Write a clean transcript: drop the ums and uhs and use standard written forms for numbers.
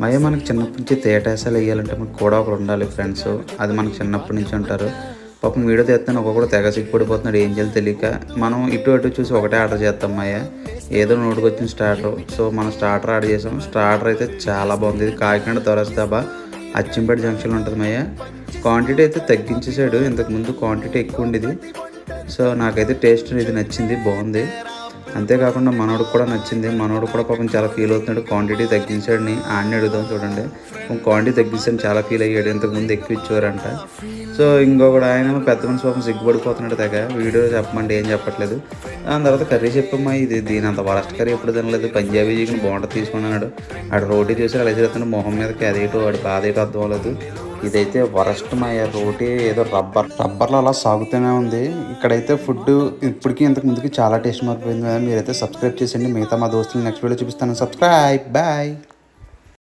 మయ మనకు చిన్నప్పటి నుంచి తేటాసాలు వేయాలంటే మనకు కూడా ఒకరు ఉండాలి ఫ్రెండ్స్. అది మనకు చిన్నప్పటి నుంచి ఉంటారు. పాపం వీడియో తీస్తాను ఒక్కొక్కడు తెగ సిగ్గుపడిపోతున్నాడు ఏం చేయాలో తెలియక. మనం ఇటు అటు చూసి ఒకటే ఆర్డర్ చేస్తాం మయ. ఏదో నోటికొచ్చిన స్టార్టర్. సో మనం స్టార్టర్ ఆర్డర్ చేసాం. స్టార్టర్ అయితే చాలా బాగుంది. ఇది కాకినాడ దొరస్ దాబా అచ్చంపేట జంక్షన్లో ఉంటుంది మయ్య. క్వాంటిటీ అయితే తగ్గించేసాడు. ఇంతకుముందు క్వాంటిటీ ఎక్కువ ఉండేది. సో నాకైతే టేస్ట్ ఇది నచ్చింది, బాగుంది. అంతేకాకుండా మనోడికి కూడా నచ్చింది. మనోడు కూడా పాపం చాలా ఫీల్ అవుతున్నాడు క్వాంటిటీ తగ్గించాడని. ఆడిని అడుగుదాం చూడండి. క్వాంటిటీ తగ్గించాను చాలా ఫీల్ అయ్యాడు. ఇంతకుముందు ఎక్కువ ఇచ్చేవారంట. సో ఇంకొకడు ఆయన పెద్ద మనిషి పాపం సిగ్గుపడిపోతున్నాడు తెగ. వీడియో చెప్పమంటే ఏం చెప్పట్లేదు. దాని తర్వాత కర్రీ చెప్పమ్మా, ఇది దీని అంత వరస్ట్ కర్రీ ఎప్పుడు తినలేదు, పంజాబీ చికెన్ బాగుంటుంది తీసుకున్నాడు. ఆడు రోటీ చూసి అలా చేస్తున్నాడు మొహం మీదకి, అదేటో వాడి బాధ ఏటో అర్థం అవ్వలేదు. ఇదైతే వరస్ట్ మాయ. రోటీ ఏదో రబ్బర్లో అలా సాగుతూనే ఉంది. ఇక్కడైతే ఫుడ్ ఇప్పటికీ ఇంతకు ముందుకి చాలా టేస్ట్ మారిపోయింది. మీరైతే సబ్స్క్రైబ్ చేసేయండి. మిగతా మా దోస్తులు నెక్స్ట్ వీడియో చూపిస్తాను. Subscribe, bye.